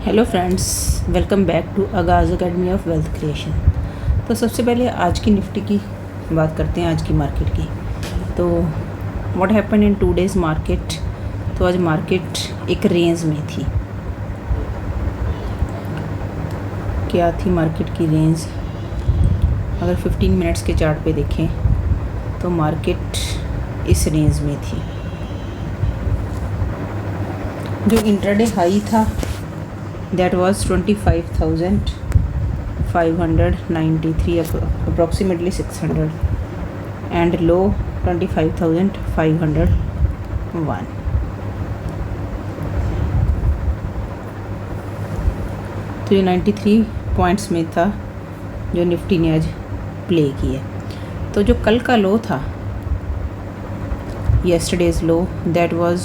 Hello friends, welcome back to Aagaz academy of wealth creation. तो सबसे पहले आज की निफ्टी की बात करते हैं, आज की मार्केट की। तो what happen in 2 days market. तो आज मार्केट एक रेंज में थी। क्या थी मार्केट की रेंज? अगर 15 मिनट्स के चार्ट पे देखें तो मार्केट इस रेंज में थी। जो इंट्राडे हाई था that was 25,593, approximately 600, and low 25,501. तो ये 93 पॉइंट्स में था जो निफ्टी ने आज प्ले किया। तो जो कल का लो था, yesterday's low, that was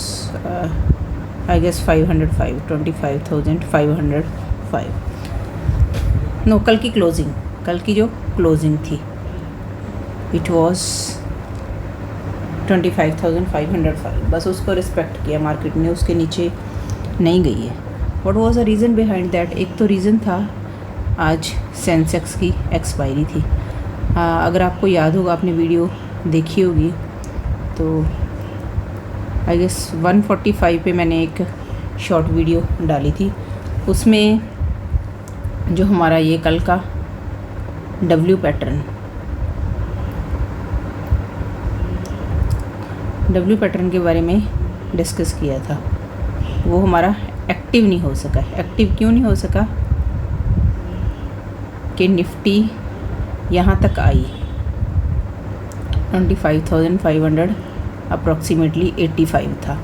I guess 505, 25,505। No, कल की क्लोजिंग, कल की जो क्लोजिंग थी इट वाज 25,505। बस उसको रिस्पेक्ट किया मार्केट ने, उसके नीचे नहीं गई है। What was the reason behind that? एक तो रीज़न था आज सेंसेक्स की एक्सपायरी थी। अगर आपको याद होगा, आपने वीडियो देखी होगी, तो आई गेस 145 पे मैंने एक शॉर्ट वीडियो डाली थी। उसमें जो हमारा ये कल का डब्ल्यू पैटर्न के बारे में डिस्कस किया था। वो हमारा एक्टिव नहीं हो सका। एक्टिव क्यों नहीं हो सका? कि निफ्टी यहाँ तक आई 25,500 अप्रॉक्सीमेटली 85 था,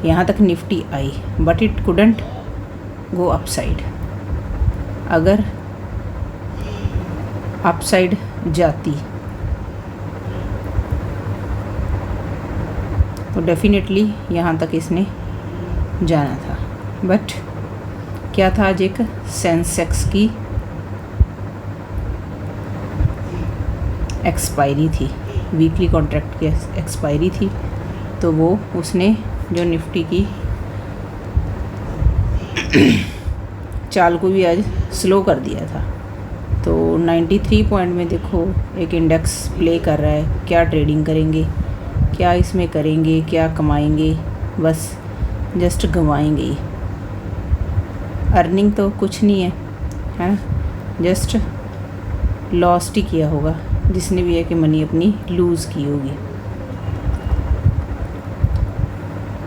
यहाँ तक Nifty I, but it couldn't go upside. अगर अपसाइड जाती तो डेफिनेटली यहाँ तक इसने जाना था। बट क्या था, आज एक सेंसेक्स की एक्सपायरी थी, वीकली कॉन्ट्रैक्ट की एक्सपायरी थी। तो वो उसने जो निफ्टी की चाल को भी आज स्लो कर दिया था। तो 93 पॉइंट में देखो एक इंडेक्स प्ले कर रहा है। क्या ट्रेडिंग करेंगे, क्या इसमें करेंगे, क्या कमाएंगे? बस जस्ट गंवाएंगे ही। अर्निंग तो कुछ नहीं है, है ना? जस्ट लॉस्ट ही किया होगा जिसने भी है कि मनी अपनी लूज़ की होगी।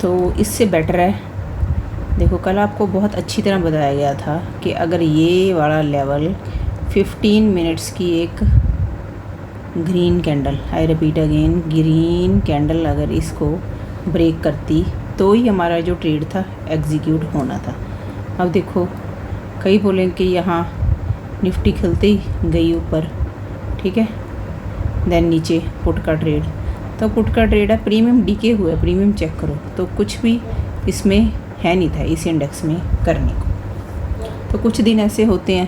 तो इससे बेटर है, देखो कल आपको बहुत अच्छी तरह बताया गया था कि अगर ये वाला लेवल 15 मिनट्स की एक green candle, I repeat again, green candle अगर इसको ब्रेक करती तो ही हमारा जो ट्रेड था एग्जीक्यूट होना था। अब देखो, कई बोलेंगे कि यहाँ निफ्टी खिलते ही गई ऊपर, ठीक है, देन नीचे पुट का ट्रेड। तो पुट का ट्रेड है, प्रीमियम डीके हुआ है, प्रीमियम चेक करो तो कुछ भी इसमें है नहीं था इस इंडेक्स में करने को। तो कुछ दिन ऐसे होते हैं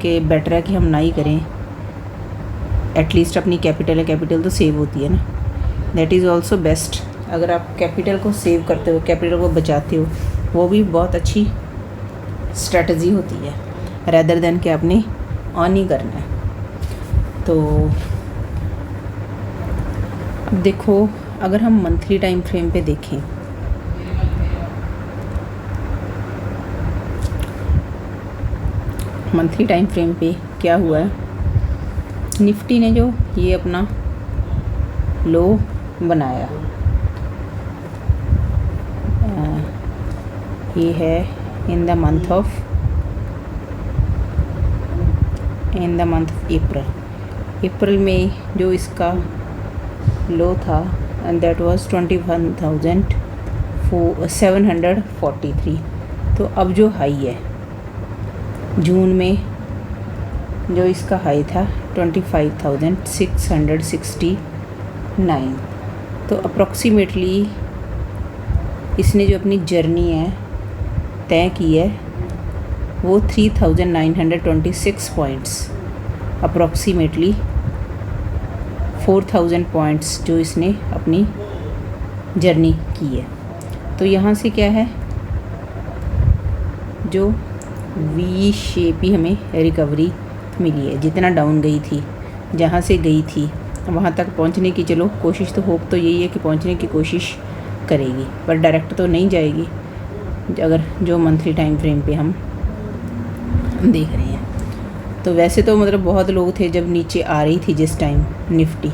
कि बेटर है कि हम ना ही करें। एटलीस्ट अपनी कैपिटल है, कैपिटल तो सेव होती है ना, दैट इज़ ऑल्सो बेस्ट। अगर आप कैपिटल को सेव करते हो, कैपिटल को बचाते हो, वो भी बहुत अच्छी स्ट्रेटजी होती है, रैदर देन कि आपने ऑन ही करना है। तो अब देखो, अगर हम मंथली टाइम फ्रेम पे देखें, मंथली टाइम फ्रेम पे क्या हुआ है, निफ्टी ने जो ये अपना लो बनाया, ये है in the month of April में जो इसका लो था, एंड दैट वाज 21,743। तो अब जो हाई है जून में, जो इसका हाई था 25,669। तो अप्रॉक्सीमेटली इसने जो अपनी जर्नी है तय की है वो 3,926 पॉइंट्स, अप्रॉक्सीमेटली 4,000 पॉइंट्स जो इसने अपनी जर्नी की है। तो यहाँ से क्या है, जो वी शेप ही हमें रिकवरी मिली है। जितना डाउन गई थी, जहाँ से गई थी वहाँ तक पहुँचने की चलो कोशिश, तो होप तो यही है कि पहुँचने की कोशिश करेगी, पर डायरेक्ट तो नहीं जाएगी अगर जो मंथली टाइम फ्रेम पे हम देख रहे हैं। तो वैसे तो मतलब बहुत लोग थे जब नीचे आ रही थी, जिस टाइम निफ्टी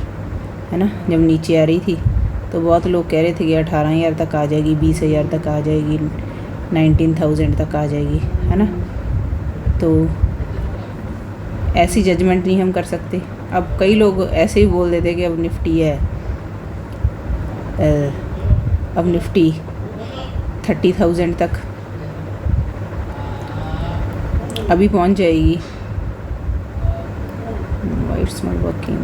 है ना, जब नीचे आ रही थी तो बहुत लोग कह रहे थे कि 18,000 तक आ जाएगी, 20,000 तक आ जाएगी, 19,000 तक आ जाएगी, है ना। तो ऐसी जजमेंट नहीं हम कर सकते। अब कई लोग ऐसे ही बोल देते कि अब निफ्टी है, अब निफ्टी 30,000 तक अभी पहुंच जाएगी। Why it's not working?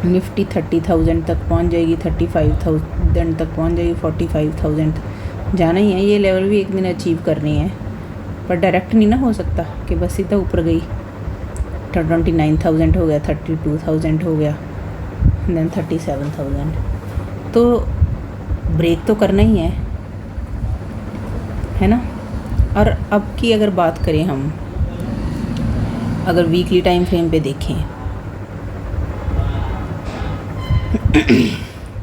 Nifty 30,000 तक पहुंच जाएगी, 35,000 तक पहुंच जाएगी, 45,000 जाना ही है। ये लेवल भी एक दिन अचीव करनी है, पर डायरेक्ट नहीं ना हो सकता कि बस सीधा ऊपर गई। 29,000 हो गया, 32,000 हो गया, देन 37,000। तो ब्रेक तो करना ही है ना। और अब की अगर बात करें हम, अगर वीकली टाइम फ्रेम पे देखें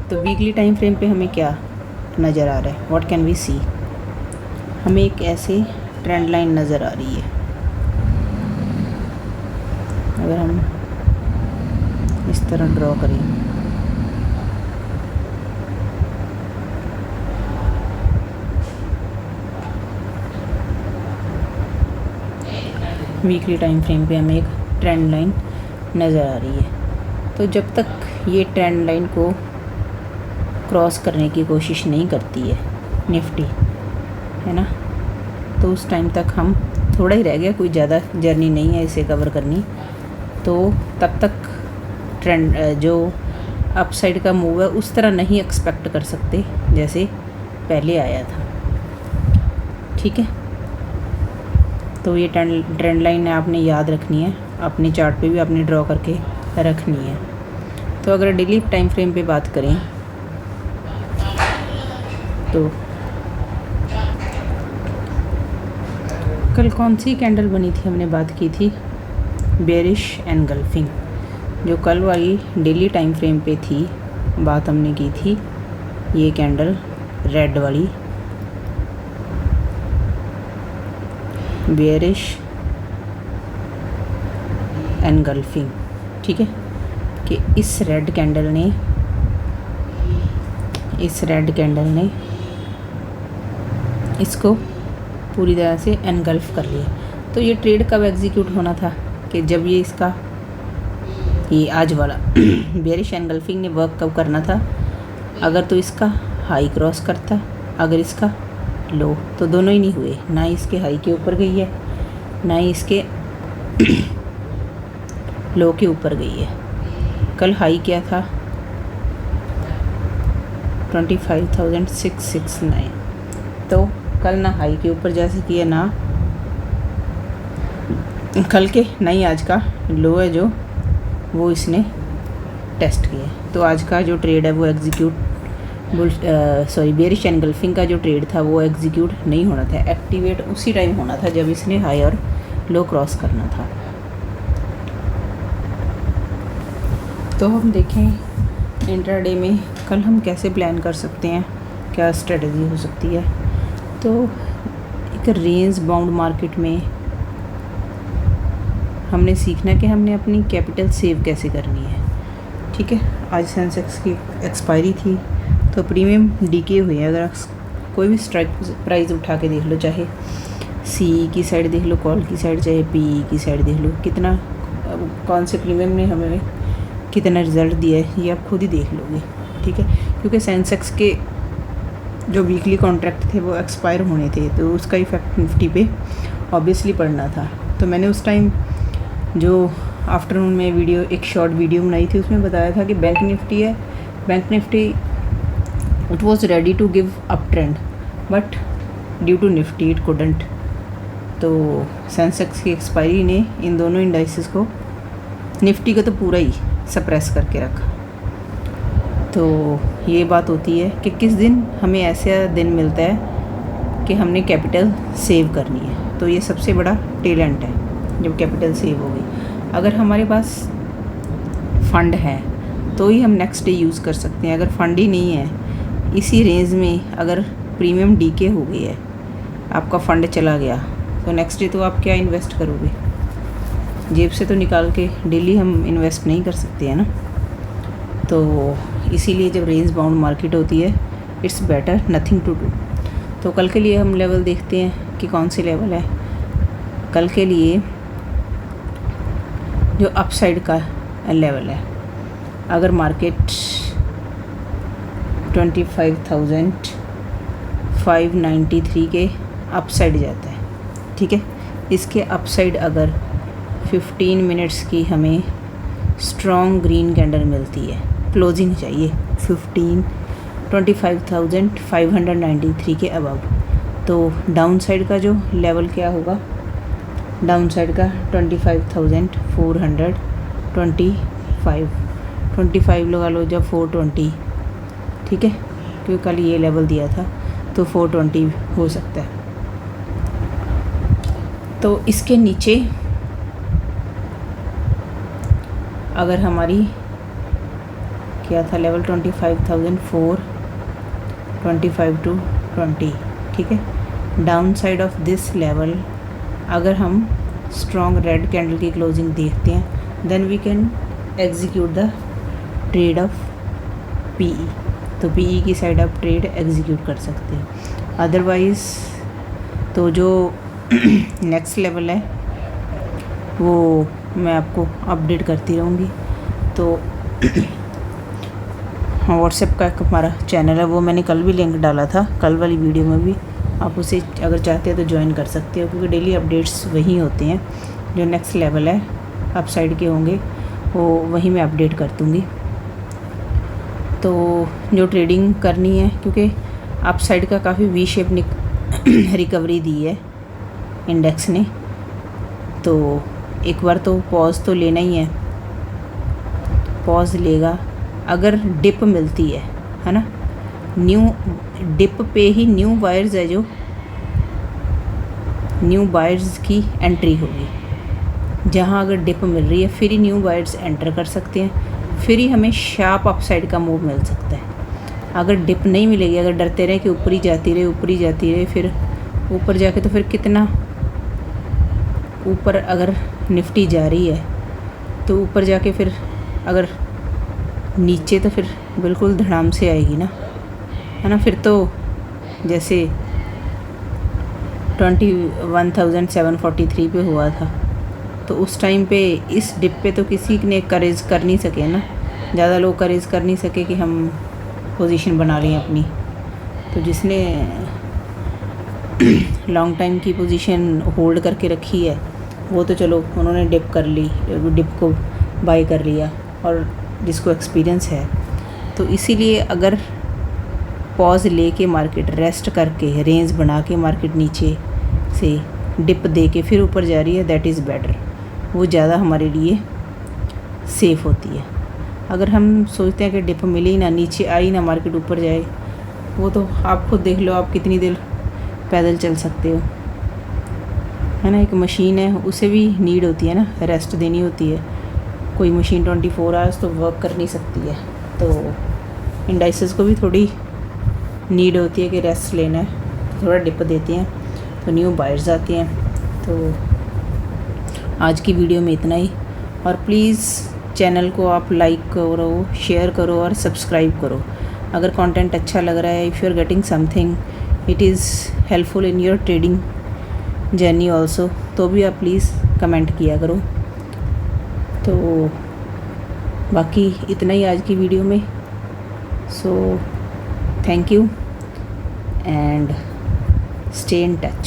तो वीकली टाइम फ्रेम पे हमें क्या नज़र आ रहा है, व्हाट कैन वी सी। हमें एक ऐसे ट्रेंड लाइन नज़र आ रही है। अगर हम इस तरह ड्रॉ करें, वीकली टाइम फ्रेम पे हमें एक ट्रेंड लाइन नज़र आ रही है। तो जब तक ये ट्रेंड लाइन को क्रॉस करने की कोशिश नहीं करती है निफ्टी, है ना, तो उस टाइम तक हम, थोड़ा ही रह गया, कोई ज़्यादा जर्नी नहीं है इसे कवर करनी, तो तब तक ट्रेंड जो अपसाइड का मूव है उस तरह नहीं एक्सपेक्ट कर सकते जैसे पहले आया था। ठीक है, तो ये ट्रेंड लाइन है, आपने याद रखनी है, अपने चार्ट पे भी आपने ड्रॉ करके रखनी है। तो अगर डेली टाइम फ्रेम पे बात करें तो कल कौन सी कैंडल बनी थी, हमने बात की थी बेरिश एनगल्फिंग, जो कल वाली डेली टाइम फ्रेम पे थी, बात हमने की थी ये कैंडल रेड वाली बेरिश एनगल्फिंग। ठीक है, कि इस रेड कैंडल ने इसको पूरी तरह से एनगल्फ कर लिया। तो ये ट्रेड कब एग्जीक्यूट होना था कि जब ये इसका, ये आज वाला बेरिश एनगल्फिंग ने वर्क कब करना था, अगर तो इसका हाई क्रॉस करता, अगर इसका लो, तो दोनों ही नहीं हुए, ना ही इसके हाई के ऊपर गई है, ना ही इसके लो के ऊपर गई है। कल हाई क्या था 25,669, तो कल ना हाई के ऊपर जा सकी है, ना कल के, ना ही आज का लो है जो वो इसने टेस्ट किया है। तो आज का जो ट्रेड है वो बेरिश एनगल्फिंग का जो ट्रेड था वो एग्जीक्यूट नहीं होना था, एक्टिवेट उसी टाइम होना था जब इसने हाई और लो क्रॉस करना था। तो हम देखें इंट्राडे में कल हम कैसे प्लान कर सकते हैं, क्या स्ट्रेटजी हो सकती है। तो एक रेंज बाउंड मार्केट में हमने सीखना कि हमने अपनी कैपिटल सेव कैसे करनी है। ठीक है, आज सेंसेक्स की एक्सपायरी थी तो प्रीमियम डीके हुए हैं। अगर कोई भी स्ट्राइक प्राइस उठा के देख लो, चाहे सी की साइड देख लो, कॉल की साइड, चाहे पी की साइड देख लो, कितना कौन से प्रीमियम ने हमें कितना रिज़ल्ट दिया है ये आप खुद ही देख लोगे। ठीक है, क्योंकि सेंसेक्स के जो वीकली कॉन्ट्रैक्ट थे वो एक्सपायर होने थे, तो उसका इफेक्ट निफ्टी पे ऑब्वियसली पड़ना था। तो मैंने उस टाइम जो आफ्टरनून में वीडियो, एक शॉर्ट वीडियो बनाई थी, उसमें बताया था कि बैंक निफ्टी है, bank Nifty it was ready to give up trend but due to Nifty it couldn't. तो सेंसेक्स की एक्सपायरी ने इन दोनों इंडाइसेस को, निफ्टी को तो पूरा ही सप्रेस करके रखा। तो ये बात होती है कि किस दिन हमें ऐसा दिन मिलता है कि हमने कैपिटल सेव करनी है। तो ये सबसे बड़ा टैलेंट है जब कैपिटल सेव होगी। अगर हमारे पास फ़ंड है तो ही हम नेक्स्ट डे यूज़ कर सकते हैं। अगर फ़ंड ही नहीं है, इसी रेंज में अगर प्रीमियम डीके हो गई है, आपका फ़ंड चला गया, तो नेक्स्ट डे तो आप क्या इन्वेस्ट करोगे? जेब से तो निकाल के डेली हम इन्वेस्ट नहीं कर सकते हैं ना। तो इसीलिए जब रेंज बाउंड मार्केट होती है, it's better nothing to do. तो कल के लिए हम लेवल देखते हैं कि कौन सी लेवल है। कल के लिए जो अपसाइड का लेवल है, अगर मार्केट 25,593 के अपसाइड जाता है, ठीक है, इसके अपसाइड अगर 15 मिनट्स की हमें स्ट्रॉन्ग ग्रीन कैंडल मिलती है, क्लोजिंग चाहिए 25,593 के अबव, तो डाउन साइड का जो लेवल क्या होगा, डाउन साइड का 25,425 लगा लो, जब 420, ठीक है, क्योंकि कल ये लेवल दिया था तो 420 हो सकता है। तो इसके नीचे अगर हमारी क्या था लेवल 25,425 to 20, ठीक है, down side of this level अगर हम स्ट्रॉन्ग रेड कैंडल की क्लोजिंग देखते हैं, then we can execute the trade of PE. तो पीई की साइड आप ट्रेड एग्जीक्यूट कर सकते हैं। अदरवाइज़ तो जो नेक्स्ट लेवल है वो मैं आपको अपडेट करती रहूँगी। तो हाँ, व्हाट्सएप का एक हमारा चैनल है, वो मैंने कल भी लिंक डाला था, कल वाली वीडियो में भी, आप उसे अगर चाहते हैं तो ज्वाइन कर सकते हो, क्योंकि डेली अपडेट्स वही होते हैं। जो नेक्स्ट लेवल है अपसाइड के होंगे वो वहीं मैं अपडेट कर दूँगी। तो जो ट्रेडिंग करनी है, क्योंकि अपसाइड का काफ़ी वी शेप रिकवरी दी है इंडेक्स ने, तो एक बार तो पॉज तो लेना ही है, पॉज लेगा। अगर डिप मिलती है ना, न्यू डिप पे ही न्यू बायर्स है, जो न्यू बायर्स की एंट्री होगी। जहाँ अगर डिप मिल रही है फिर ही न्यू बायर्स एंटर कर सकते हैं, फिर ही हमें शार्प अपसाइड का मूव मिल सकता है। अगर डिप नहीं मिलेगी, अगर डरते रहे कि ऊपर ही जाती रहे, ऊपर ही जाती रहे, फिर ऊपर जाके तो फिर कितना ऊपर अगर निफ्टी जा रही है तो ऊपर जाके फिर अगर नीचे तो फिर बिल्कुल धड़ाम से आएगी ना, है ना। फिर तो जैसे 21,743 पे हुआ था, तो उस टाइम पे इस डिप पे तो किसी ने करेज कर नहीं सके ना, ज़्यादा लोग करेज कर नहीं सके कि हम पोजीशन बना लें अपनी। तो जिसने लॉन्ग टाइम की पोजीशन होल्ड करके रखी है, वो तो चलो उन्होंने डिप कर ली, डिप को बाय कर लिया, और जिसको एक्सपीरियंस है। तो इसीलिए अगर पॉज लेके मार्केट रेस्ट करके रेंज बना के मार्केट नीचे से डिप दे के फिर ऊपर जा रही है, दैट इज़ बेटर, वो ज़्यादा हमारे लिए सेफ़ होती है। अगर हम सोचते हैं कि डिप मिले ही ना, नीचे आई ना, मार्केट ऊपर जाए, वो तो आप खुद देख लो, आप कितनी देर पैदल चल सकते हो, है ना। एक मशीन है, उसे भी नीड होती है ना, रेस्ट देनी होती है। कोई मशीन 24 आवर्स तो वर्क कर नहीं सकती है, तो इंडाइसेस को भी थोड़ी नीड होती है कि रेस्ट लेना है, तो थोड़ा डिप देते हैं तो न्यू बायर्स आते हैं। तो आज की वीडियो में इतना ही, और प्लीज़ चैनल को आप लाइक करो, शेयर करो और सब्सक्राइब करो। अगर कंटेंट अच्छा लग रहा है, if you are getting something it is helpful in your trading journey also, तो भी आप प्लीज़ कमेंट किया करो। तो बाकी इतना ही आज की वीडियो में। So thank you and stay in touch.